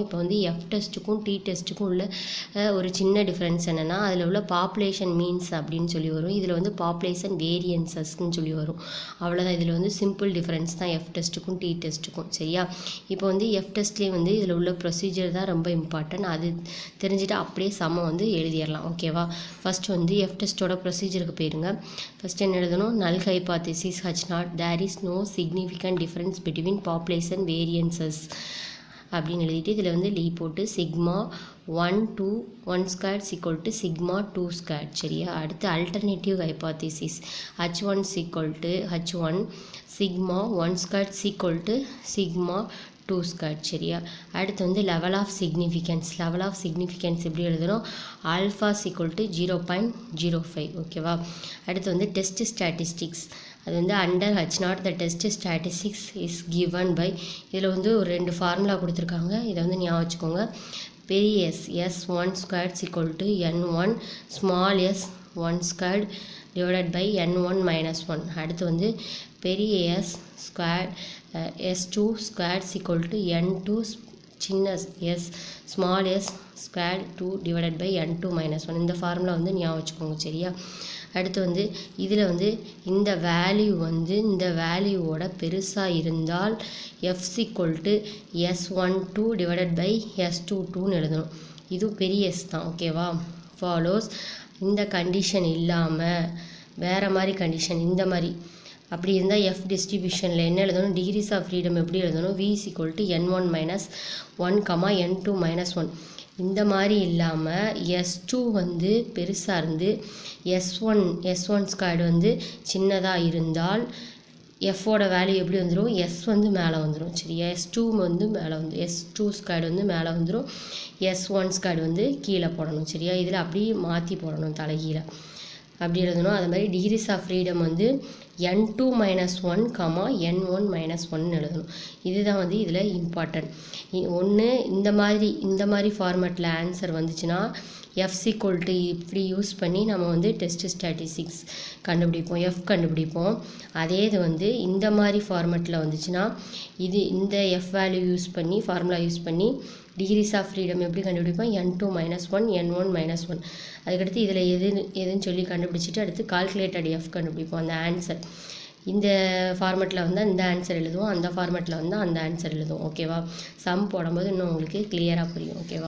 இப்போ வந்து F டெஸ்ட்டுக்கும் D டெஸ்ட்டுக்கும் உள்ள ஒரு சின்ன டிஃப்ரென்ஸ் என்னென்னா, அதில் உள்ள பாப்புலேஷன் மீன்ஸ் அப்படின்னு சொல்லி வரும். இதில் வந்து பாப்புலேஷன் வேரியன்சஸ்ன்னு சொல்லி வரும். அவ்வளோதான். இதில் வந்து சிம்பிள் டிஃப்ரென்ஸ் தான் எஃப் டெஸ்ட்டுக்கும் டி டெஸ்ட்டுக்கும். சரியா? இப்போ வந்து எஃப் டெஸ்ட்லேயே வந்து இதில் உள்ள ப்ரொசீஜர் தான் ரொம்ப இம்பார்ட்டன்ட். அது தெரிஞ்சுட்டு அப்படியே சம வந்து எழுதிடலாம். ஓகேவா? ஃபஸ்ட்டு வந்து எஃப் டெஸ்ட்டோட ப்ரொசீஜருக்கு போயிருங்க. ஃபஸ்ட்டு என்ன எழுதணும்? Null hypothesis H0 there is no significant difference between population variances அப்படின்னு எழுதிட்டு இதில் வந்து லீ போட்டு sigma 1 2 1 square equal to sigma 2 square. சரியா? அடுத்து alternative hypothesis H1 equal to H1 sigma 1 square equal to sigma 2 square. சரியா? அடுத்து வந்து லெவல் ஆஃப் சிக்னிஃபிகன்ஸ் எப்படி எழுதணும்? Alpha equal to 0.05. ஓகேவா? அடுத்து வந்து டெஸ்ட் ஸ்டாட்டிஸ்டிக்ஸ் அது வந்து under H0 the test statistics is given by, இதில் வந்து ஒரு 2 ஃபார்முலா கொடுத்துருக்காங்க. இதை வந்து ஞாபகம் வச்சுக்கோங்க. பெரிய S1 square equal to N1 small s1 square divided by N1 minus 1. அடுத்து வந்து பெரிய S square S2 square equal to N2 சின்ன s small s square 2 divided by N2 minus 1. இந்த ஃபார்முலா வந்து ஞாபகம் வச்சுக்கோங்க. சரியா? அடுத்து வந்து இதில் வந்து இந்த வேல்யூ வந்து இந்த வேல்யூவோட பெருசாக இருந்தால் f equal to S12 divided by S22ன்னு எழுதணும். இது பெரிய S தான். ஓகேவா? ஃபாலோஸ் இந்த கண்டிஷன் இல்லாமல் வேறு மாதிரி கண்டிஷன் இந்த மாதிரி அப்படி இருந்தால் எஃப் டிஸ்ட்ரிபியூஷனில் என்ன எழுதணும்? டிகிரிஸ் ஆஃப் ஃப்ரீடம் எப்படி எழுதணும்? v equal to N1 minus 1 N2 minus 1. இந்த மாதிரி இல்லாமல் S2 வந்து பெருசாக இருந்து S1 ஸ்கொயர்டு வந்து சின்னதாக இருந்தால் எஃப்போட வேல்யூ எப்படி வந்துடும்? S வந்து மேலே வந்துடும். சரியா? S2 வந்து மேலே வந்து S2 ஸ்கொயர்டு வந்து மேலே வந்துடும். S1 ஸ்கொயர்டு வந்து கீழே போடணும். சரியா? இதில் அப்படியே மாற்றி போடணும் தலைகீழே. அப்படி எழுதணும். அது மாதிரி டிகிரிஸ் ஆஃப் ஃப்ரீடம் வந்து N2 மைனஸ் 1 N1 மைனஸ் 1 எழுதணும். இதுதான் வந்து இதில் இம்பார்ட்டன்ட். ஒன்று இந்த மாதிரி ஃபார்மேட்டில் ஆன்சர் வந்துச்சுன்னா எஃப் ஈக்குவல் டு இப்படி யூஸ் பண்ணி நம்ம வந்து டெஸ்ட் ஸ்டாட்டிஸ்டிக்ஸ் கண்டுபிடிப்போம், எஃப் கண்டுபிடிப்போம். அதே இது வந்து இந்த மாதிரி ஃபார்மேட்டில் வந்துச்சுன்னா இந்த எஃப் வேல்யூ யூஸ் பண்ணி ஃபார்முலா யூஸ் பண்ணி டிகிரிஸ் ஆஃப் ஃப்ரீடம் எப்படி கண்டுபிடிப்போம்? N2 minus 1 N1 minus 1. அதுக்கடுத்து இதில் எதுன்னு சொல்லி கண்டுபிடிச்சிட்டு அடுத்து கால்குலேட்டட் எஃப் கண்டுபிடிப்போம். அந்த ஆன்சர் இந்த ஃபார்மேட்டில் வந்து இந்த ஆன்சர் எழுதுவோம், அந்த ஃபார்மேட்டில் வந்து அந்த ஆன்சர் எழுதுவோம். ஓகேவா? சம் போடும்போது இன்னும் உங்களுக்கு கிளியராக புரியும். ஓகேவா?